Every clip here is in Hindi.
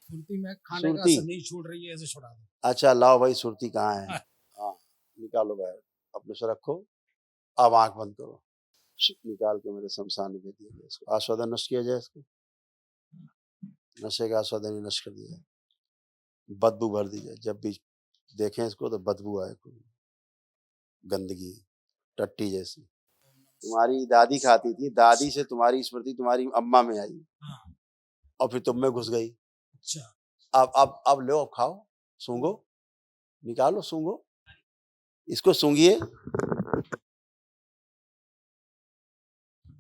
सुरती में खाने का सुरती? असर नहीं छूट रही है, ऐसे छुड़ा दो। अच्छा लाओ भाई, सुरती कहाँ है? हाँ, हाँ, निकालो बाहर, अपने से रखो। अब आंख बंद करो। निकाल के मेरे शमशान में भेज दिया जाए इसको, आस्वादन नष्ट किया जाए इसको। नशे का आस्वादन ही नष्ट कर दिया जाए, बदबू भर दी जाए। जब भी देखें इसको तो बदबू आए, कोई गंदगी, टट्टी जैसी। तुम्हारी दादी खाती थी, दादी से तुम्हारी स्मृति तुम्हारी अम्मा में आई हाँ, और फिर तुम में घुस गई। अच्छा। अब लो, अब खाओ, सूंघो, निकालो, सूंघो, इसको सूंघिए।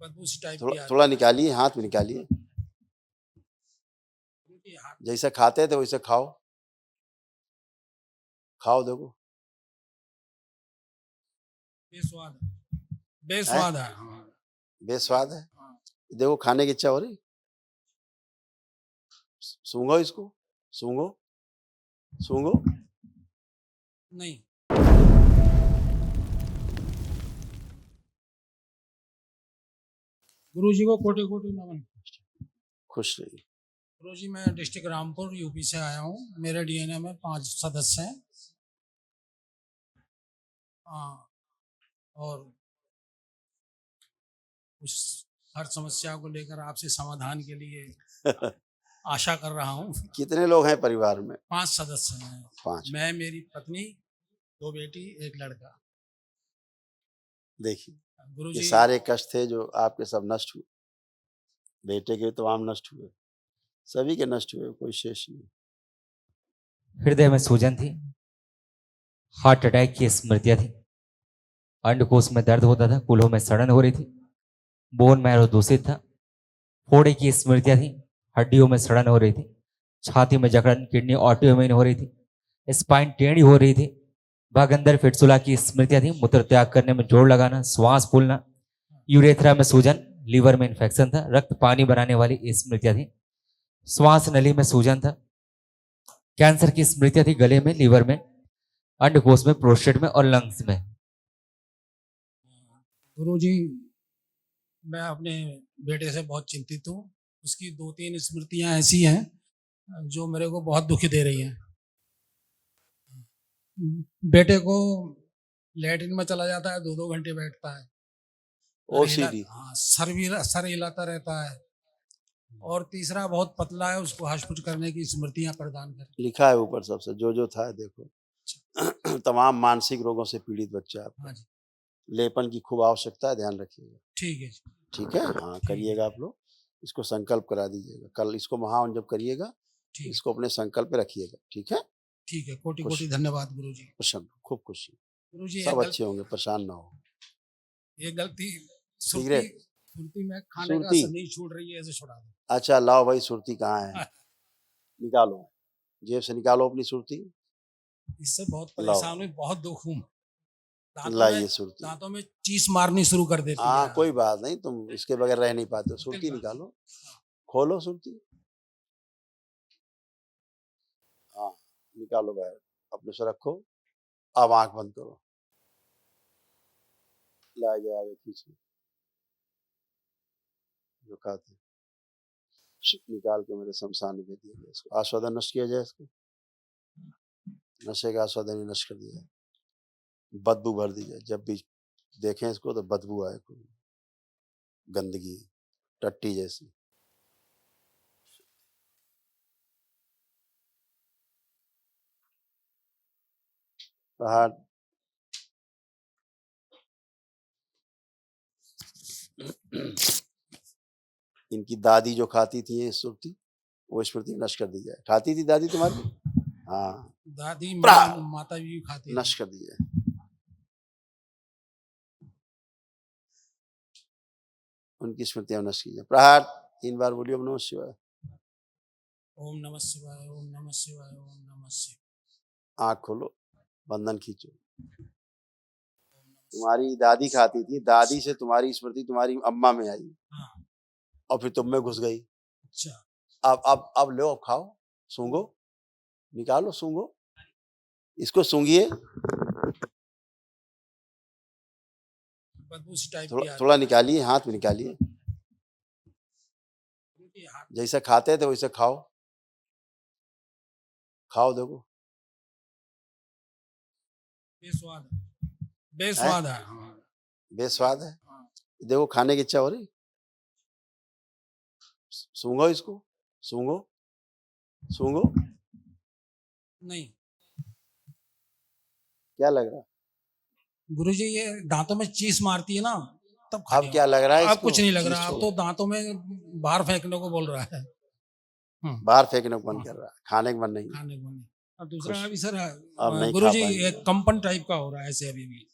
बदबू सी टाइप की थोड़ा आ रही थोड़ा है। निकालिए, हाथ में निकालिए। उनके हाथ जैसे खाते थे वैसे खाओ, खाओ, देखो बेस्वाद है, है, बेस्वाद है। हाँ, बेस्वाद है। हाँ, देखो खाने की इच्छा हो रही, सूंघो इसको, सूंघो, सूंघो। नहीं। गुरु जी को कोटि कोटि नमन। खुश रहिए। गुरु जी, मैं डिस्ट्रिक्ट रामपुर यूपी से आया हूँ। मेरे डीएनए में 5 सदस्य हैं। हाँ, और उस हर समस्या को लेकर आपसे समाधान के लिए आशा कर रहा हूँ। कितने लोग हैं परिवार में? 5 सदस्य हैं। 5। मैं, मेरी पत्नी, 2 बेटी, 1 लड़का। देखिए, गुरु ये जी, सारे कष्ट थे जो आपके, सब नष्ट हुए। बेटे के तमाम नष्ट हुए, सभी के नष्ट हुए, कोई शेष नहीं। हृदय में सूजन थी, हार्ट अटैक की स्मृतियां थी, अंडकोश में दर्द होता था, कूल्हों में सड़न हो रही थी, बोन मैरो दूषित था, फोड़े की स्मृतियां थी, हड्डियों में सड़न हो रही थी, छाती में जकड़न, किडनी ऑटोइम्यून हो रही थी, स्पाइन टेढ़ी हो रही थी, भागंदर फिटसुला की स्मृतियां थी, मूत्र त्याग करने में जोर लगाना, श्वास फूलना, यूरेथ्रा में सूजन, लीवर में इंफेक्शन था, रक्त पानी बनाने वाली स्मृतियां थी, श्वास नली में सूजन था, कैंसर की स्मृतियां थी, गले में, लीवर में, अंडकोश में, प्रोस्टेट में और लंग्स में। गुरु जी, मैं अपने बेटे से बहुत चिंतित हूँ। उसकी 2-3 स्मृतियाँ ऐसी हैं जो मेरे को बहुत दुखी दे रही हैं। बेटे को लैट्रिन में चला जाता है, 2-2 घंटे बैठता है। ओसीडी? हाँ, सर हिलाता रहता है। और तीसरा बहुत पतला है, उसको हॉस्पिटल करने की स्मृतियाँ प्रदान करें। लिखा है ऊपर सबसे, जो था देखो। तमाम मानसिक रोगों से पीड़ित बच्चा आपका। हाँ जी, लेपन की खूब आवश्यकता है, ध्यान रखिएगा। ठीक है जी, ठीक है, हाँ ठीक है, करिएगा आप लोग। इसको संकल्प करा दीजिएगा, कल इसको महावन जब करिएगा ठीक है, इसको अपने संकल्प पे रखिएगा। ठीक है, ठीक है। कोटि खुश, कोटि धन्यवाद गुरु जी। प्रसन्न, खूब खुशी, गुरु जी, सब अच्छे होंगे, परेशान ना हो। एक गलती, सुरती सिगरेट? सुरती में खाने का सुरती? असर नहीं छूट रही है, ऐसे छुड़ा दो। अच्छा लाओ भाई, सुरती कहाँ है? हाँ, निकालो, जेब से निकालो अपनी सुरती, इससे बहुत लाओ, परेशान हुई, बहुत दुख हूँ। लाइए सुरती। दांतों में चीस मारनी शुरू कर देती है। हाँ कोई बात नहीं, तुम इसके बगैर रह नहीं पाते हो। सुरती बिल्कुल। निकालो, खोलो सुरती। हाँ, निकालो बाहर, अपने से रखो। अब आंख बंद करो, लाया जाए आगे खींचिए, जो खाते, निकाल के मेरे शमशान में भेज दिया जाए इसको, आस्वादन नष्ट किया जाए इसको। नशे का आस्वादन ही नष्ट कर दिया जाए, बदबू भर दी जाए। जब भी देखें इसको तो बदबू आए, कोई गंदगी, टट्टी जैसी। प्रहार। इनकी दादी जो खाती थी ये सुरती, वो स्मृति नष्ट कर दी जाए। खाती थी दादी तुम्हारी? हाँ, दादी, प्रहार, माता भी खाती थी। नष्ट कर दी जाए। उनकी स्मृतियां नष्ट की जाए। प्रहार 3 बार बोलिए, ओम नमः शिवाय। ओम नमः शिवाय, ओम नमः शिवाय, ओम नमः शिवाय। आंख खोलो, बंधन खींचो। तुम्हारी दादी खाती थी, दादी से तुम्हारी स्मृति तुम्हारी अम्मा में आई हाँ, और फिर तुम में घुस गई। अच्छा। अब लो, अब खाओ, सूंघो, निकालो, सूंघो, इसको सूंघिए। बदबू सी टाइप की थोड़ा आ रही थोड़ा है। निकालिए, हाथ में निकालिए। उनके हाथ जैसे खाते थे वैसे खाओ, खाओ देखो। बेस्वाद है, बेस्वाद है। हाँ, बेस्वाद है। हाँ। देखो खाने की इच्छा हो रही। सूंघो इसको, सूंघो, सूंघो। नहीं क्या लग रहा? गुरुजी, ये दांतों में चीस मारती है ना, तब अब खानी क्या लग रहा है अब इसको? कुछ नहीं लग चीज रहा, अब छोड़ो। तो दांतों में बाहर फेंकने को बोल रहा है। बाहर फेंकने को मन हाँ। कर रहा है, खाने का मन नहीं है। खाने को नहीं। और दूसरा खुश। अभी सर, अब नहीं खा गुरुजी पाएंगे। एक कंपन टाइप का हो रहा है ऐसे अभी भी।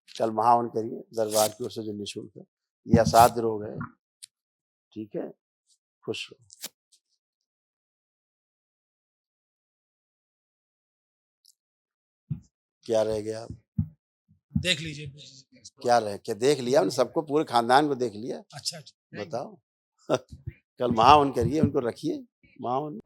कल महावन करिए दरबार की ओर से जो निःशुल्क है। ये असाध्य रोग है, ठीक है। खुश रहो। क्या रह गया? देख लीजिए। क्या रह क्या देख लिया? हमने सबको, पूरे खानदान को देख लिया। अच्छा अच्छा। बताओ। कल महावन करिए, उनको रखिए महावन।